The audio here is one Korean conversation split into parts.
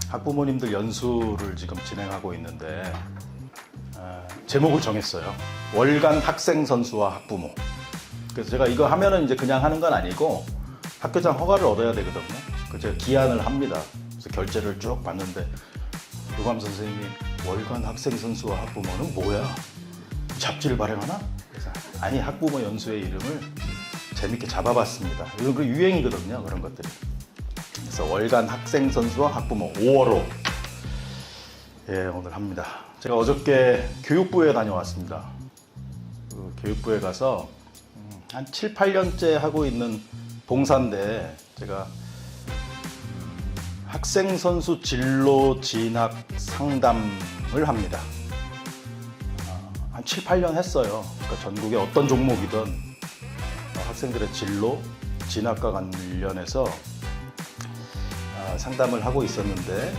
학부모님들 연수를 지금 진행하고 있는데 제목을 정했어요. 월간 학생 선수와 학부모. 그래서 제가 이거 하면은 이제 그냥 하는 건 아니고 학교장 허가를 얻어야 되거든요. 그래서 제가 기한을 합니다. 그래서 결제를 쭉 받는데 교감 선생님이 월간 학생 선수와 학부모는 뭐야? 잡지를 발행하나? 그래서 아니, 학부모 연수의 이름을 재밌게 잡아봤습니다. 이건 그 유행이거든요, 그런 것들이. 그래서 월간 학생 선수와 학부모 5월호 예, 오늘 합니다. 제가 어저께 교육부에 다녀왔습니다. 그 교육부에 가서 한 7, 8년째 하고 있는 봉사인데 제가 학생 선수 진로 진학 상담을 합니다. 한 7, 8년 했어요. 그러니까 전국의 어떤 종목이든 학생들의 진로, 진학과 관련해서 상담을 하고 있었는데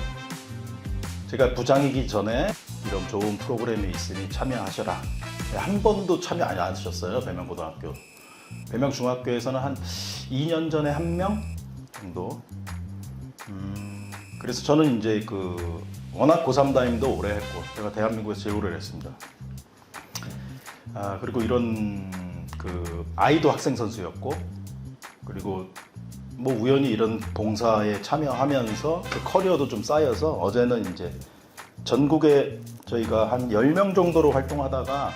제가 부장이기 전에 이런 좋은 프로그램이 있으니 참여하셔라. 한 번도 참여 안 하셨어요. 배명고등학교. 배명중학교에서는 한 2년 전에 한 명 정도. 그래서 저는 이제 워낙 고3 담임도 오래 했고 제가 대한민국에서 제일 오래 했습니다. 그리고 이런 아이도 학생 선수였고 그리고 뭐 우연히 이런 봉사에 참여하면서 그 커리어도 좀 쌓여서 어제는 이제 전국에 저희가 한 10명 정도로 활동하다가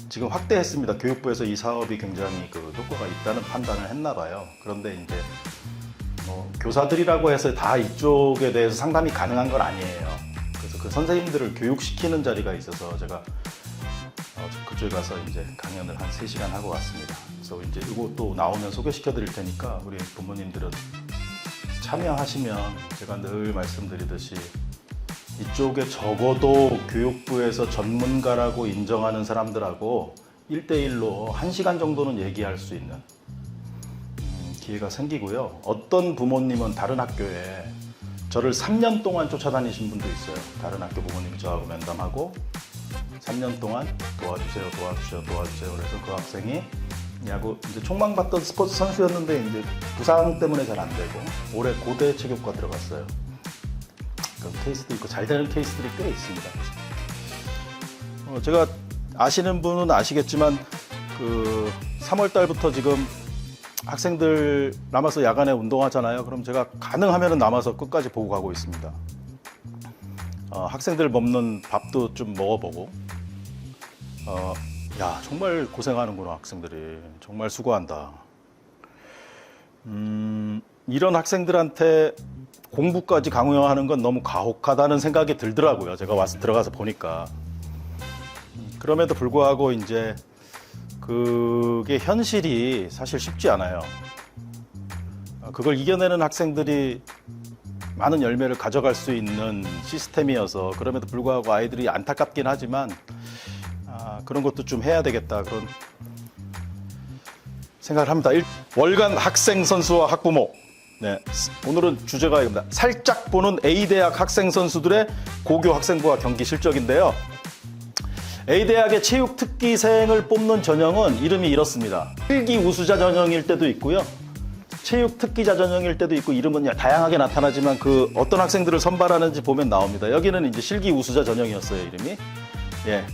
지금 확대했습니다. 교육부에서 이 사업이 굉장히 효과가 있다는 판단을 했나 봐요. 그런데 이제 교사들이라고 해서 다 이쪽에 대해서 상담이 가능한 건 아니에요. 그래서 그 선생님들을 교육시키는 자리가 있어서 제가 그쪽에 가서 이제 강연을 한 3시간 하고 왔습니다. 그래서 이제 이거 또 나오면 소개시켜 드릴 테니까 우리 부모님들은 참여하시면 제가 늘 말씀드리듯이 이쪽에 적어도 교육부에서 전문가라고 인정하는 사람들하고 1대1로 1시간 정도는 얘기할 수 있는 기회가 생기고요. 어떤 부모님은 다른 학교에 저를 3년 동안 쫓아다니신 분도 있어요. 다른 학교 부모님이 저하고 면담하고 3년 동안 도와주세요. 그래서 그 학생이 야구 이제 촉망받던 스포츠 선수였는데 이제 부상 때문에 잘 안 되고 올해 고대 체육과 들어갔어요. 그런 케이스도 있고 잘 되는 케이스들이 꽤 있습니다. 제가 아시는 분은 아시겠지만 3월 달부터 지금 학생들 남아서 야간에 운동하잖아요. 그럼 제가 가능하면 남아서 끝까지 보고 가고 있습니다. 학생들 먹는 밥도 좀 먹어보고 야, 정말 고생하는구나. 학생들이 정말 수고한다. 이런 학생들한테 공부까지 강요하는 건 너무 가혹하다는 생각이 들더라고요. 제가 들어가서 보니까. 그럼에도 불구하고 이제 그게 현실이 사실 쉽지 않아요. 그걸 이겨내는 학생들이 많은 열매를 가져갈 수 있는 시스템이어서 그럼에도 불구하고 아이들이 안타깝긴 하지만 그런 것도 좀 해야 되겠다 그런 생각을 합니다. 월간 학생 선수와 학부모. 네, 오늘은 주제가 이겁니다. 살짝 보는 A대학 학생 선수들의 고교 학생부와 경기 실적인데요. A대학의 체육 특기생을 뽑는 전형은 이름이 이렇습니다. 실기 우수자 전형일 때도 있고요. 체육 특기자 전형일 때도 있고 이름은 다양하게 나타나지만 어떤 학생들을 선발하는지 보면 나옵니다. 여기는 이제 실기 우수자 전형이었어요, 이름이. 예.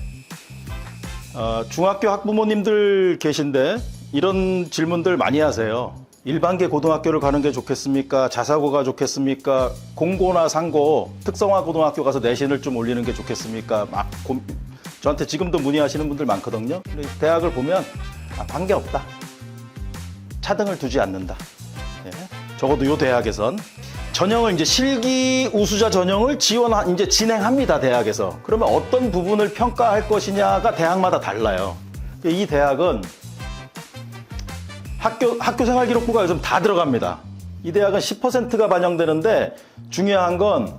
중학교 학부모님들 계신데 이런 질문들 많이 하세요. 일반계 고등학교를 가는 게 좋겠습니까? 자사고가 좋겠습니까? 공고나 상고, 특성화 고등학교 가서 내신을 좀 올리는 게 좋겠습니까? 저한테 지금도 문의하시는 분들 많거든요. 근데 대학을 보면 관계없다. 차등을 두지 않는다. 예. 적어도 이 대학에선 전형을 이제 실기 우수자 전형을 이제 진행합니다. 대학에서. 그러면 어떤 부분을 평가할 것이냐가 대학마다 달라요. 이 대학은 학교 생활 기록부가 요즘 다 들어갑니다. 이 대학은 10%가 반영되는데 중요한 건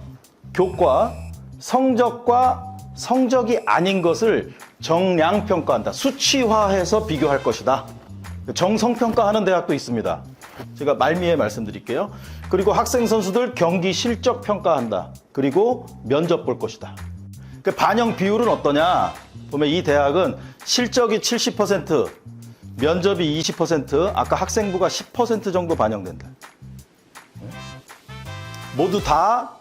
교과, 성적과 성적이 아닌 것을 정량평가한다. 수치화해서 비교할 것이다. 정성평가하는 대학도 있습니다. 제가 말미에 말씀드릴게요. 그리고 학생 선수들 경기 실적 평가한다. 그리고 면접 볼 것이다. 그 반영 비율은 어떠냐? 보면 이 대학은 실적이 70%, 면접이 20%, 아까 학생부가 10% 정도 반영된다. 모두 다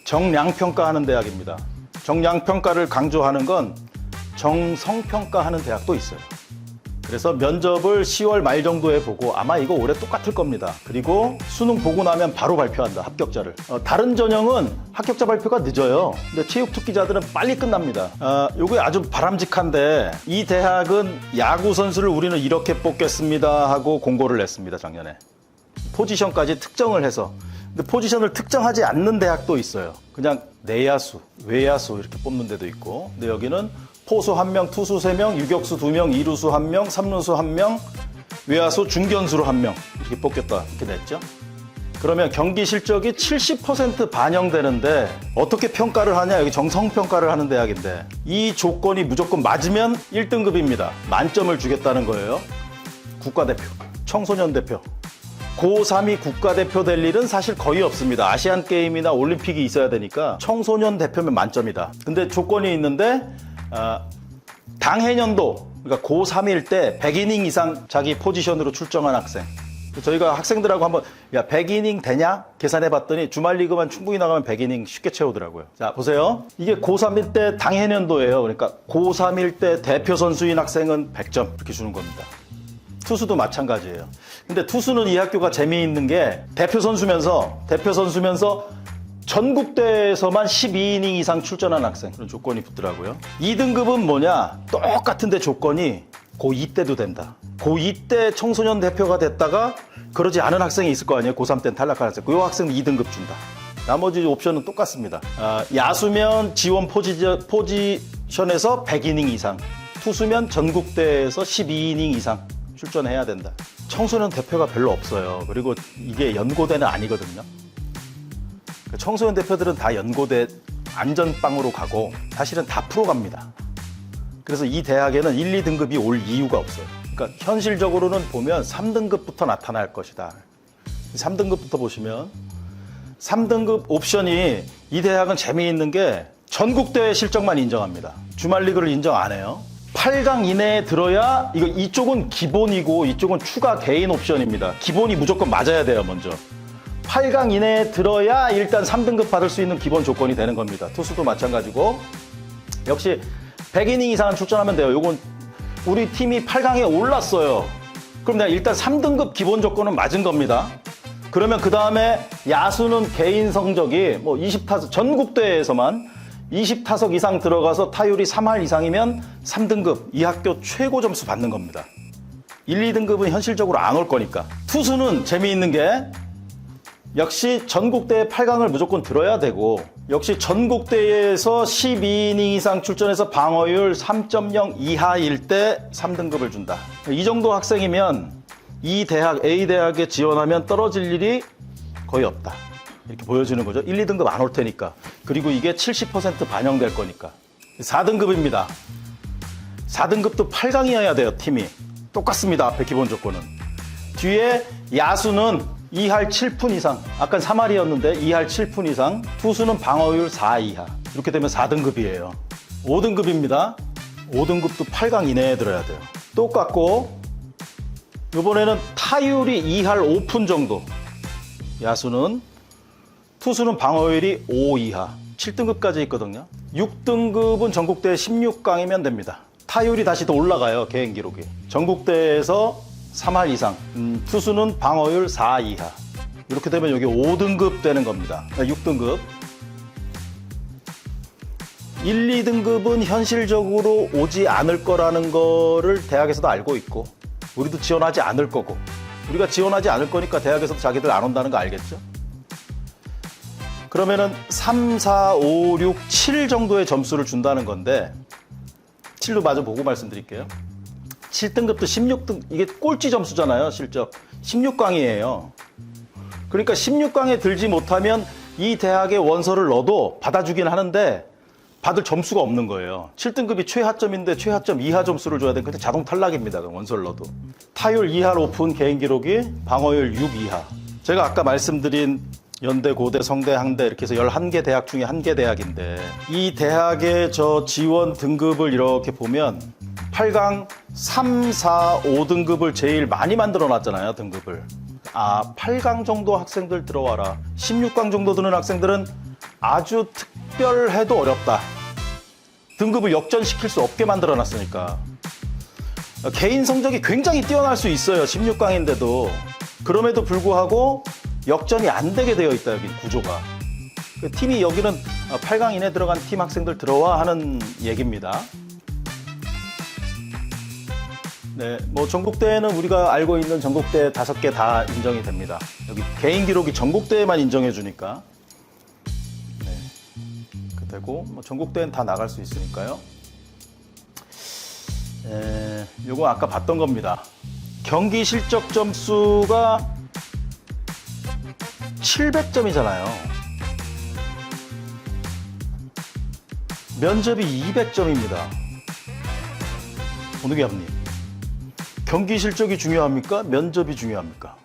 정량평가하는 대학입니다. 정량평가를 강조하는 건 정성평가하는 대학도 있어요. 그래서 면접을 10월 말 정도에 보고 아마 이거 올해 똑같을 겁니다. 그리고 수능 보고 나면 바로 발표한다, 합격자를. 다른 전형은 합격자 발표가 늦어요. 근데 체육특기자들은 빨리 끝납니다. 요게 아주 바람직한데 이 대학은 야구 선수를 우리는 이렇게 뽑겠습니다 하고 공고를 냈습니다, 작년에. 포지션까지 특정을 해서. 근데 포지션을 특정하지 않는 대학도 있어요. 그냥 내야수, 외야수 이렇게 뽑는 데도 있고. 근데 여기는 포수 1명, 투수 3명, 유격수 2명, 이루수 1명, 3루수 1명, 외야수 중견수로 1명 이렇게 뽑겠다 이렇게 냈죠. 그러면 경기 실적이 70% 반영되는데 어떻게 평가를 하냐? 여기 정성평가를 하는 대학인데 이 조건이 무조건 맞으면 1등급입니다. 만점을 주겠다는 거예요. 국가대표, 청소년 대표. 고3이 국가대표 될 일은 사실 거의 없습니다. 아시안게임이나 올림픽이 있어야 되니까 청소년 대표면 만점이다. 근데 조건이 있는데 당해년도, 그러니까 고3일 때 100이닝 이상 자기 포지션으로 출정한 학생. 저희가 학생들하고 한번, 야, 100이닝 되냐? 계산해 봤더니 주말 리그만 충분히 나가면 100이닝 쉽게 채우더라고요. 자, 보세요. 이게 고3일 때 당해년도예요. 그러니까 고3일 때 대표 선수인 학생은 100점 이렇게 주는 겁니다. 투수도 마찬가지예요. 근데 투수는 이 학교가 재미있는 게 대표 선수면서 전국대회에서만 12이닝 이상 출전한 학생, 그런 조건이 붙더라고요. 2등급은 뭐냐? 똑같은데 조건이 고2 때도 된다. 고2 때 청소년 대표가 됐다가 그러지 않은 학생이 있을 거 아니에요? 고3 때는 탈락한 학생. 그 학생은 2등급 준다. 나머지 옵션은 똑같습니다. 야수면 지원 포지션에서 100이닝 이상, 투수면 전국대회에서 12이닝 이상 출전해야 된다. 청소년 대표가 별로 없어요. 그리고 이게 연고대는 아니거든요. 청소년 대표들은 다 연고대 안전빵으로 가고 사실은 다 프로 갑니다. 그래서 이 대학에는 1, 2등급이 올 이유가 없어요. 그러니까 현실적으로는 보면 3등급부터 나타날 것이다. 3등급부터 보시면 3등급 옵션이 이 대학은 재미있는 게 전국대회 실적만 인정합니다. 주말 리그를 인정 안 해요. 8강 이내에 들어야 이쪽은 기본이고 이쪽은 추가 개인 옵션입니다. 기본이 무조건 맞아야 돼요, 먼저. 8강 이내에 들어야 일단 3등급 받을 수 있는 기본 조건이 되는 겁니다. 투수도 마찬가지고. 역시 100이닝 이상 출전하면 돼요. 요건 우리 팀이 8강에 올랐어요. 그럼 내가 일단 3등급 기본 조건은 맞은 겁니다. 그러면 그 다음에 야수는 개인 성적이 뭐 20타석, 전국대회에서만 20타석 이상 들어가서 타율이 3할 이상이면 3등급, 이 학교 최고 점수 받는 겁니다. 1, 2등급은 현실적으로 안 올 거니까. 투수는 재미있는 게 역시 전국대회 8강을 무조건 들어야 되고, 역시 전국대회에서 12이닝 이상 출전해서 방어율 3.0 이하일 때 3등급을 준다. 이 정도 학생이면 이 대학, A대학에 지원하면 떨어질 일이 거의 없다. 이렇게 보여지는 거죠. 1, 2등급 안 올 테니까. 그리고 이게 70% 반영될 거니까. 4등급입니다. 4등급도 8강이어야 돼요, 팀이. 똑같습니다, 앞에 기본 조건은. 뒤에 야수는 2할 7푼 이상, 아까 3할이었는데 2할 7푼 이상, 투수는 방어율 4 이하. 이렇게 되면 4등급이에요. 5등급입니다. 5등급도 8강 이내에 들어야 돼요. 똑같고, 이번에는 타율이 2할 5푼 정도. 야수는, 투수는 방어율이 5 이하. 7등급까지 있거든요. 6등급은 전국대회 16강이면 됩니다. 타율이 다시 더 올라가요, 개인 기록이. 전국대회에서 3할 이상, 투수는 방어율 4 이하. 이렇게 되면 여기 5등급 되는 겁니다. 6등급. 1, 2등급은 현실적으로 오지 않을 거라는 거를 대학에서도 알고 있고, 우리도 지원하지 않을 거고, 우리가 지원하지 않을 거니까 대학에서도 자기들 안 온다는 거 알겠죠? 그러면은 3, 4, 5, 6, 7 정도의 점수를 준다는 건데, 7도 마저 보고 말씀드릴게요. 7등급도 16등, 이게 꼴찌 점수잖아요, 실적. 16강이에요. 그러니까 16강에 들지 못하면 이 대학에 원서를 넣어도 받아주긴 하는데 받을 점수가 없는 거예요. 7등급이 최하점인데 최하점 이하 점수를 줘야 되니까 자동 탈락입니다, 원서를 넣어도. 타율 2할 오픈 개인 기록이 방어율 6 이하. 제가 아까 말씀드린 연대, 고대, 성대, 항대 이렇게 해서 11개 대학 중에 1개 대학인데 이 대학의 저 지원 등급을 이렇게 보면 8강 3, 4, 5등급을 제일 많이 만들어 놨잖아요, 등급을. 8강 정도 학생들 들어와라. 16강 정도 드는 학생들은 아주 특별해도 어렵다. 등급을 역전시킬 수 없게 만들어 놨으니까. 개인 성적이 굉장히 뛰어날 수 있어요, 16강인데도. 그럼에도 불구하고 역전이 안 되게 되어 있다, 여기 구조가. 팀이 여기는 8강 이내 들어간 팀 학생들 들어와 하는 얘기입니다. 네, 뭐 전국대회는 우리가 알고 있는 전국대 5개 다 인정이 됩니다. 여기 개인 기록이 전국대회만 인정해 주니까. 네, 그 되고 뭐 전국대회는 다 나갈 수 있으니까요. 요거 아까 봤던 겁니다. 경기 실적 점수가 700점이잖아요. 면접이 200점입니다. 오누기 앞님. 경기 실적이 중요합니까? 면접이 중요합니까?